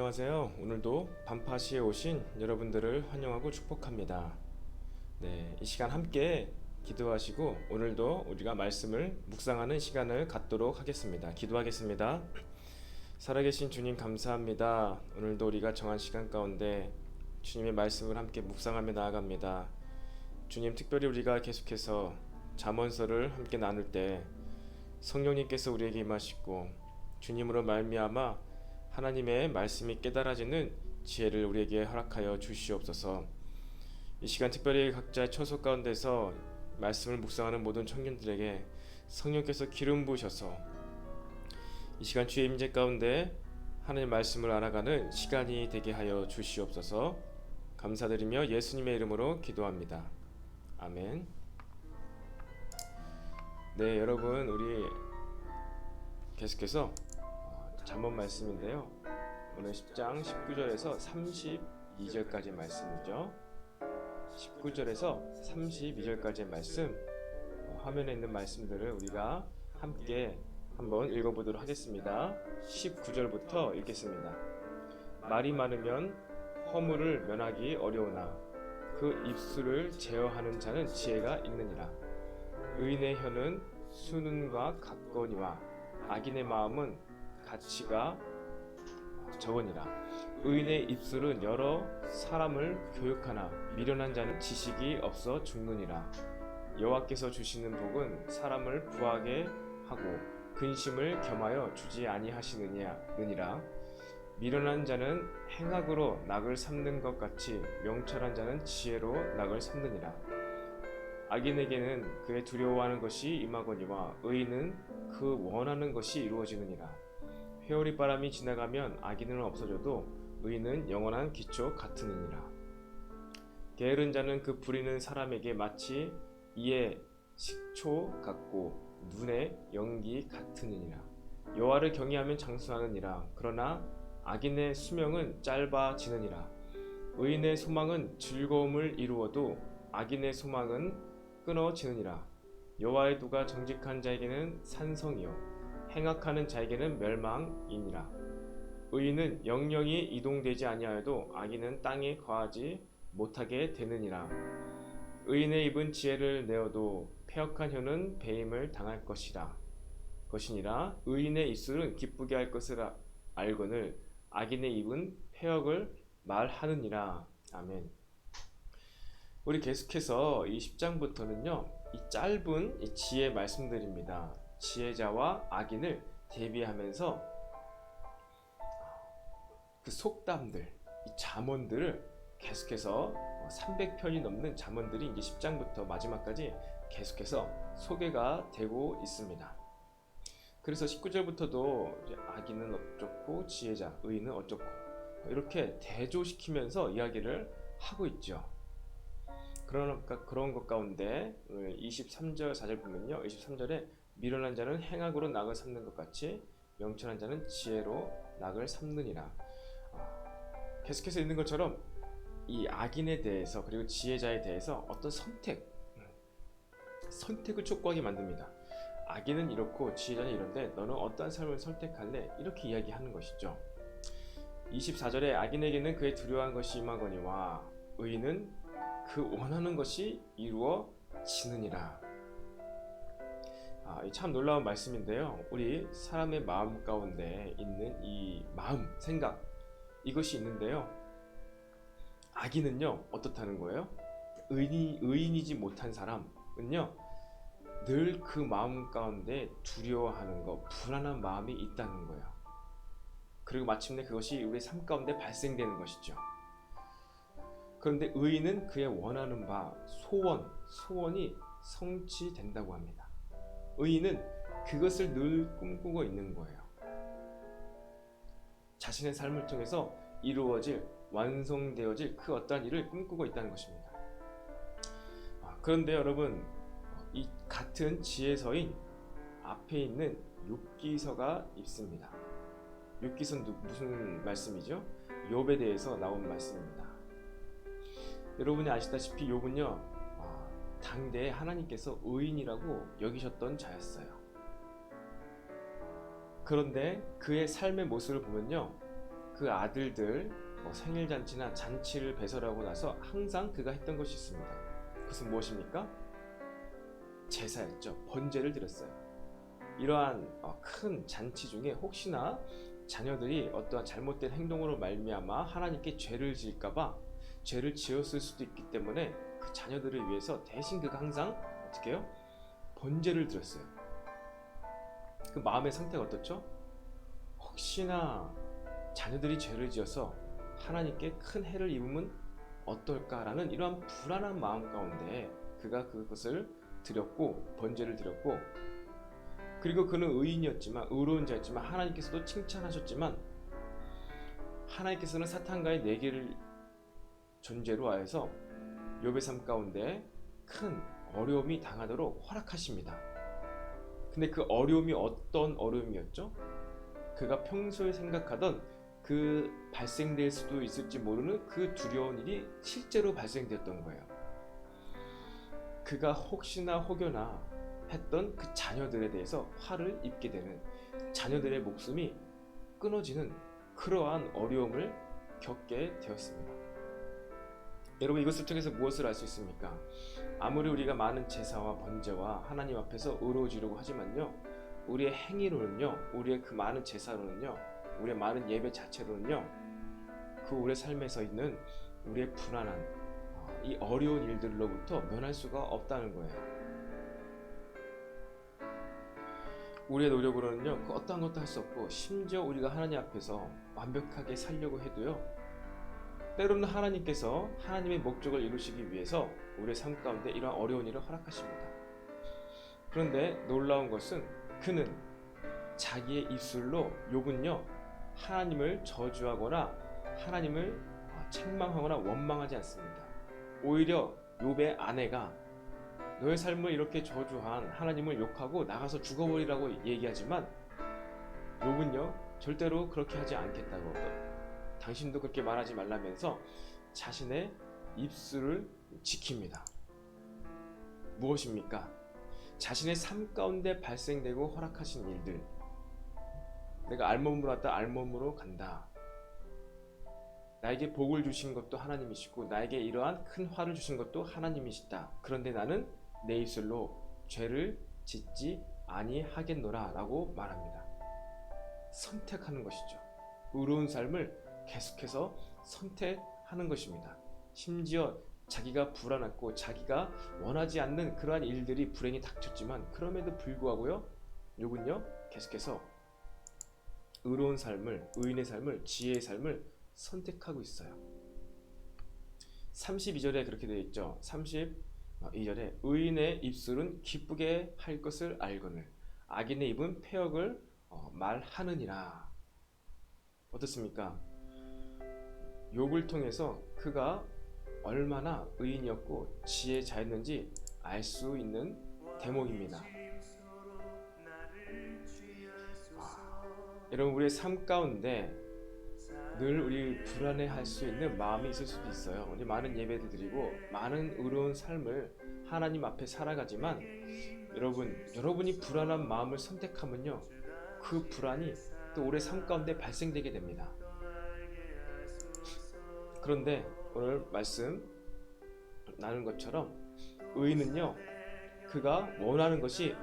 안녕하세요. 오늘도 반파시에 오신 여러분들을 환영하고 축복합니다. 이 시간 함께 기도하시고 오늘도 우리가 말씀을 묵상하는 시간을 갖도록 하겠습니다. 기도하겠습니다. 살아계신 주님 감사합니다. 오늘도 우리가 정한 시간 가운데 주님의 말씀을 함께 묵상하며 나아갑니다. 주님, 특별히 우리가 계속해서 잠언서를 함께 나눌 때 성령님께서 우리에게 임하시고 주님으로 말미암아 하나님의 말씀이 깨달아지는 지혜를 우리에게 허락하여 주시옵소서. 이 시간 특별히 각자의 처소 가운데서 말씀을 묵상하는 모든 청년들에게 성령께서 기름 부으셔서 이 시간 주의 임재 가운데 하나님의 말씀을 알아가는 시간이 되게 하여 주시옵소서. 감사드리며 예수님의 이름으로 기도합니다. 아멘. 여러분, 우리 계속해서 잠언 말씀인데요. 오늘 10장 19절에서 32절까지 말씀이죠. 19절에서 32절까지의 말씀, 화면에 있는 말씀들을 우리가 함께 한번 읽어보도록 하겠습니다. 19절부터 읽겠습니다. 말이 많으면 허물을 면하기 어려우나 그 입술을 제어하는 자는 지혜가 있느니라. 의인의 혀는 수는과 같거니와 악인의 마음은 가치가 적으니라. 의인의 입술은 여러 사람을 교육하나 미련한 자는 지식이 없어 죽느니라. 여호와께서 주시는 복은 사람을 부하게 하고 근심을 겸하여 주지 아니하시느니라. 미련한 자는 행악으로 낙을 삼는 것 같이 명철한 자는 지혜로 낙을 삼느니라. 악인에게는 그의 두려워하는 것이 임하거니와 의인은 그 원하는 것이 이루어지느니라. 회오리 바람이 지나가면 악인은 없어져도 의인은 영원한 기초 같으니라. 게으른 자는 그 부리는 사람에게 마치 이의 식초 같고 눈의 연기 같으니라. 여호와를 경외하면 장수하느니라. 그러나 악인의 수명은 짧아지느니라. 의인의 소망은 즐거움을 이루어도 악인의 소망은 끊어지느니라. 여호와의 도가 정직한 자에게는 산성이요 행악하는 자에게는 멸망이니라. 의인은 영영이 이동되지 아니하여도 악인은 땅에 거하지 못하게 되느니라. 의인의 입은 지혜를 내어도 패역한 혀는 배임을 당할 것이니라. 의인의 입술은 기쁘게 할 것을 알거늘 악인의 입은 패역을 말하느니라. 아멘. 우리 계속해서 이 10장부터는요 이 짧은 이 지혜 말씀드립니다. 지혜자와 악인을 대비하면서 그 속담들, 이 잠언들을 계속해서 300편이 넘는 잠언들이 이제 10장부터 마지막까지 계속해서 소개가 되고 있습니다. 그래서 19절부터도 이제 악인은 어쩌고 지혜자, 의인은 어쩌고 이렇게 대조시키면서 이야기를 하고 있죠. 그러니까 그런 것 가운데 23절 4절 보면요, 23절에 미련한 자는 행악으로 낙을 삼는 것 같이 명철한 자는 지혜로 낙을 삼느니라. 계속해서 있는 것처럼 이 악인에 대해서 그리고 지혜자에 대해서 어떤 선택을 촉구하게 만듭니다. 악인은 이렇고 지혜자는 이런데 너는 어떠한 삶을 선택할래? 이렇게 이야기하는 것이죠. 24절에 악인에게는 그의 두려워한 것이 임하거니와 의인은 그 원하는 것이 이루어지느니라. 참 놀라운 말씀인데요. 우리 사람의 마음 가운데 있는 이 마음, 생각, 이것이 있는데요. 악인은요, 어떻다는 거예요? 의인이지 못한 사람은요, 늘 그 마음 가운데 두려워하는 것, 불안한 마음이 있다는 거예요. 그리고 마침내 그것이 우리의 삶 가운데 발생되는 것이죠. 그런데 의인은 그의 원하는 바, 소원이 성취된다고 합니다. 의인은 그것을 늘 꿈꾸고 있는 거예요. 자신의 삶을 통해서 이루어질, 완성되어질 그 어떠한 일을 꿈꾸고 있다는 것입니다. 그런데 여러분, 이 같은 지혜서인 앞에 있는 욥기서가 있습니다. 욥기서는 무슨 말씀이죠? 욥에 대해서 나온 말씀입니다. 여러분이 아시다시피 욥은요, 당대에 하나님께서 의인이라고 여기셨던 자였어요. 그런데 그의 삶의 모습을 보면요, 그 아들들 생일잔치나 잔치를 배설하고 나서 항상 그가 했던 것이 있습니다. 그것은 무엇입니까? 제사였죠. 번제를 드렸어요. 이러한 큰 잔치 중에 혹시나 자녀들이 어떠한 잘못된 행동으로 말미암아 하나님께 죄를 지을까봐 죄를 지었을 수도 있기 때문에 그 자녀들을 위해서 대신 그가 항상 어떻게 해요? 번제를 드렸어요. 그 마음의 상태가 어떻죠? 혹시나 자녀들이 죄를 지어서 하나님께 큰 해를 입으면 어떨까라는 이러한 불안한 마음 가운데 그가 그것을 드렸고 번제를 드렸고, 그리고 그는 의인이었지만 의로운 자였지만 하나님께서도 칭찬하셨지만 하나님께서는 사탄과의 내기를 존재로 하여서 욥의 삶 가운데 큰 어려움이 당하도록 허락하십니다. 근데 그 어려움이 어떤 어려움이었죠? 그가 평소에 생각하던 그 발생될 수도 있을지 모르는 그 두려운 일이 실제로 발생되었던 거예요. 그가 혹시나 혹여나 했던 그 자녀들에 대해서 화를 입게 되는, 자녀들의 목숨이 끊어지는 그러한 어려움을 겪게 되었습니다. 여러분, 이것을 통해서 무엇을 알 수 있습니까? 아무리 우리가 많은 제사와 번제와 하나님 앞에서 의로워지려고 하지만요, 우리의 행위로는요, 우리의 그 많은 제사로는요, 우리의 많은 예배 자체로는요, 그 우리의 삶에서 있는 우리의 불안한 이 어려운 일들로부터 면할 수가 없다는 거예요. 우리의 노력으로는요, 그 어떠한 것도 할 수 없고, 심지어 우리가 하나님 앞에서 완벽하게 살려고 해도요, 때로는 하나님께서 하나님의 목적을 이루시기 위해서 우리의 삶 가운데 이러한 어려운 일을 허락하십니다. 그런데 놀라운 것은 그는 자기의 입술로, 욥은요, 하나님을 저주하거나 하나님을 책망하거나 원망하지 않습니다. 오히려 욥의 아내가 너의 삶을 이렇게 저주한 하나님을 욕하고 나가서 죽어버리라고 얘기하지만 욥은요, 절대로 그렇게 하지 않겠다고, 당신도 그렇게 말하지 말라면서 자신의 입술을 지킵니다. 무엇입니까? 자신의 삶 가운데 발생되고 허락하신 일들, 내가 알몸으로 왔다 알몸으로 간다, 나에게 복을 주신 것도 하나님이시고 나에게 이러한 큰 화를 주신 것도 하나님이시다. 그런데 나는 내 입술로 죄를 짓지 아니하겠노라 라고 말합니다. 선택하는 것이죠. 의로운 삶을 계속해서 선택하는 것입니다. 심지어 자기가 불안했고 자기가 원하지 않는 그러한 일들이 불행히 닥쳤지만 그럼에도 불구하고요, 욥은요, 계속해서 의로운 삶을, 의인의 삶을, 지혜의 삶을 선택하고 있어요. 32절에 그렇게 되어 있죠. 32절에 의인의 입술은 기쁘게 할 것을 알거늘 악인의 입은 패역을 말하느니라. 어떻습니까? 욥을 통해서 그가 얼마나 의인이었고 지혜자였는지 알 수 있는 대목입니다. 여러분, 우리의 삶 가운데 늘 우리 불안해할 수 있는 마음이 있을 수도 있어요. 우리 많은 예배를 드리고 많은 의로운 삶을 하나님 앞에 살아가지만 여러분이 불안한 마음을 선택하면요, 그 불안이 또 우리의 삶 가운데 발생되게 됩니다. 그런데 오늘 말씀 나눈 것처럼 의인은요, 그가 원하는 것이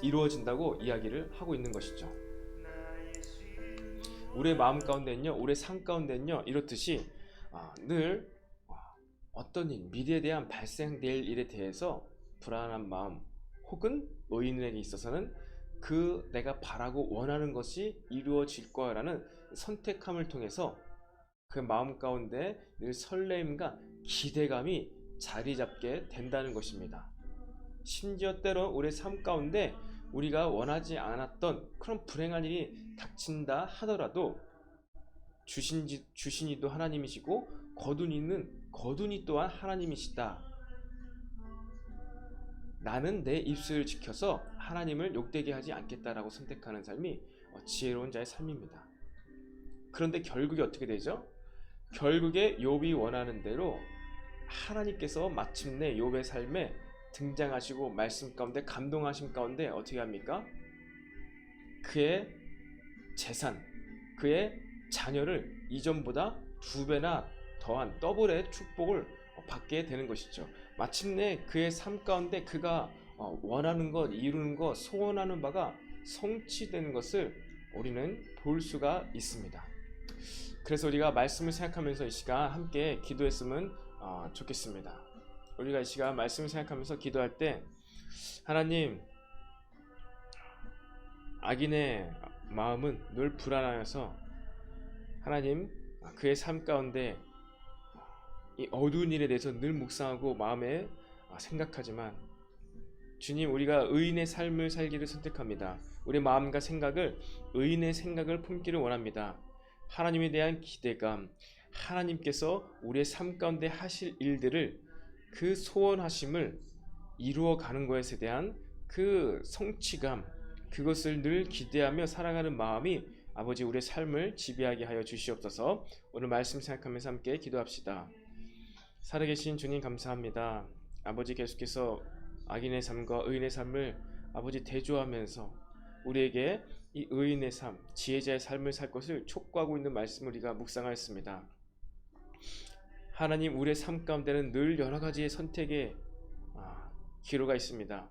이루어진다고 이야기를 하고 있는 것이죠. 우리의 마음 가운데는요, 우리의 삶 가운데는요, 이렇듯이 늘 어떤 일, 미래에 대한 발생될 일에 대해서 불안한 마음, 혹은 의인에게 있어서는 그 내가 바라고 원하는 것이 이루어질 거라는 선택함을 통해서 그 마음 가운데 늘 설레임과 기대감이 자리 잡게 된다는 것입니다. 심지어 때로 우리의 삶 가운데 우리가 원하지 않았던 그런 불행한 일이 닥친다 하더라도 주신 이도 하나님이시고 거둔이 또한 하나님이시다. 나는 내 입술을 지켜서 하나님을 욕되게 하지 않겠다라고 선택하는 삶이 지혜로운 자의 삶입니다. 그런데 결국에 어떻게 되죠? 결국에 욥이 원하는 대로 하나님께서 마침내 욥의 삶에 등장하시고 말씀 가운데 감동하심 가운데 어떻게 합니까? 그의 재산, 그의 자녀를 이전보다 2배나 더한 더블의 축복을 받게 되는 것이죠. 마침내 그의 삶 가운데 그가 원하는 것, 이루는 것, 소원하는 바가 성취되는 것을 우리는 볼 수가 있습니다. 그래서 우리가 말씀을 생각하면서 이 시간 함께 기도했으면 좋겠습니다. 우리가 이 시간 말씀을 생각하면서 기도할 때, 하나님, 악인의 마음은 늘 불안하여서 하나님, 그의 삶 가운데 이 어두운 일에 대해서 늘 묵상하고 마음에 생각하지만, 주님, 우리가 의인의 삶을 살기를 선택합니다. 우리 마음과 생각을 의인의 생각을 품기를 원합니다. 하나님에 대한 기대감, 하나님께서 우리의 삶 가운데 하실 일들을, 그 소원하심을 이루어가는 것에 대한 그 성취감, 그것을 늘 기대하며 살아가는 마음이 아버지 우리의 삶을 지배하게 하여 주시옵소서. 오늘 말씀 생각하면서 함께 기도합시다. 살아계신 주님, 감사합니다. 아버지, 계속해서 악인의 삶과 의인의 삶을 아버지 대조하면서 우리에게 이 의인의 삶, 지혜자의 삶을 살 것을 촉구하고 있는 말씀을 우리가 묵상하였습니다. 하나님, 우리의 삶 가운데는 늘 여러 가지의 선택의 기로가 있습니다.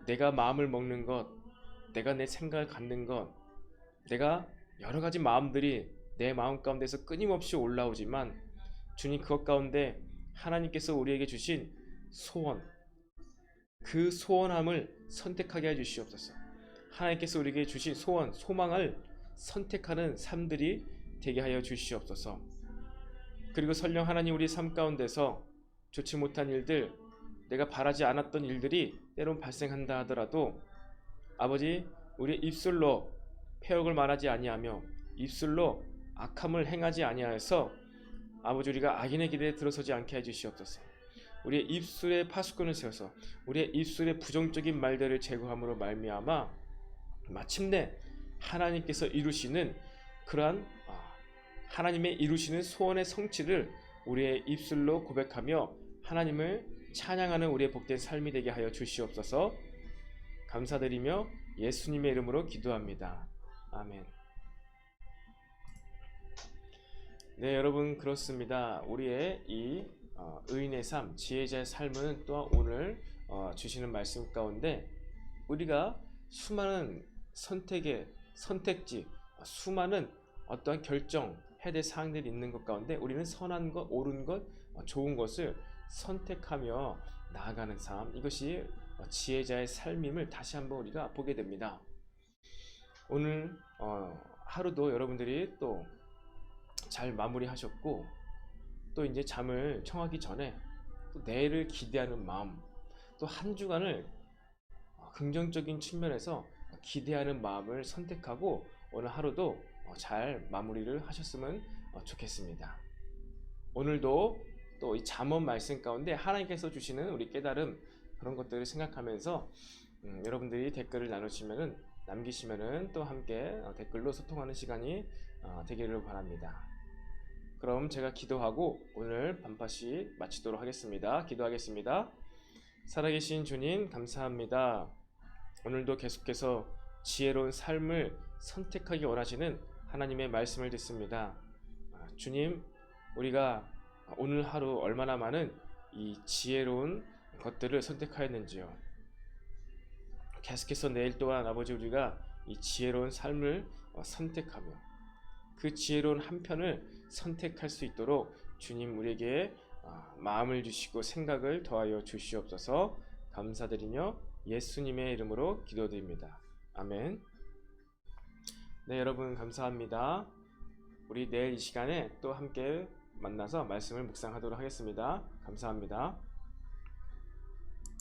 내가 마음을 먹는 것, 내가 내 생각을 갖는 것, 내가 여러 가지 마음들이 내 마음 가운데서 끊임없이 올라오지만, 주님, 그것 가운데 하나님께서 우리에게 주신 소원, 그 소원함을 선택하게 해주시옵소서. 하나님께서 우리에게 주신 소원, 소망을 선택하는 삶들이 되게 하여 주시옵소서. 그리고 설령 하나님, 우리 삶 가운데서 좋지 못한 일들, 내가 바라지 않았던 일들이 때론 발생한다 하더라도 아버지, 우리의 입술로 폐역을 말하지 아니하며 입술로 악함을 행하지 아니하여서 아버지, 우리가 악인의 길에 들어서지 않게 해주시옵소서. 우리의 입술에 파수꾼을 세워서 우리의 입술의 부정적인 말들을 제거함으로 말미암아 마침내 하나님께서 이루시는 그러한 하나님의 이루시는 소원의 성취를 우리의 입술로 고백하며 하나님을 찬양하는 우리의 복된 삶이 되게 하여 주시옵소서. 감사드리며 예수님의 이름으로 기도합니다. 아멘. 네, 여러분, 그렇습니다. 우리의 이 의인의 삶, 지혜자의 삶은 또한 오늘 주시는 말씀 가운데 우리가 수많은 선택지, 수많은 어떠한 결정해야 될 사항들이 있는 것 가운데 우리는 선한 것, 옳은 것, 좋은 것을 선택하며 나아가는 삶, 이것이 지혜자의 삶임을 다시 한번 우리가 보게 됩니다. 오늘 하루도 여러분들이 또 잘 마무리하셨고, 또 이제 잠을 청하기 전에 또 내일을 기대하는 마음, 또 한 주간을 긍정적인 측면에서 기대하는 마음을 선택하고 오늘 하루도 잘 마무리를 하셨으면 좋겠습니다. 오늘도 또 이 잠언 말씀 가운데 하나님께서 주시는 우리 깨달음, 그런 것들을 생각하면서 여러분들이 댓글을 남기시면은 또 함께 댓글로 소통하는 시간이 되기를 바랍니다. 그럼 제가 기도하고 오늘 반파시 마치도록 하겠습니다. 기도하겠습니다. 살아계신 주님, 감사합니다. 오늘도 계속해서 지혜로운 삶을 선택하기 원하시는 하나님의 말씀을 듣습니다. 주님, 우리가 오늘 하루 얼마나 많은 이 지혜로운 것들을 선택하였는지요. 계속해서 내일 또한 아버지, 우리가 이 지혜로운 삶을 선택하며 그 지혜로운 한편을 선택할 수 있도록 주님, 우리에게 마음을 주시고 생각을 더하여 주시옵소서. 감사드리며 예수님의 이름으로 기도드립니다. 아멘. 네, 여러분, 감사합니다. 우리 내일 이 시간에 또 함께 만나서 말씀을 묵상하도록 하겠습니다. 감사합니다.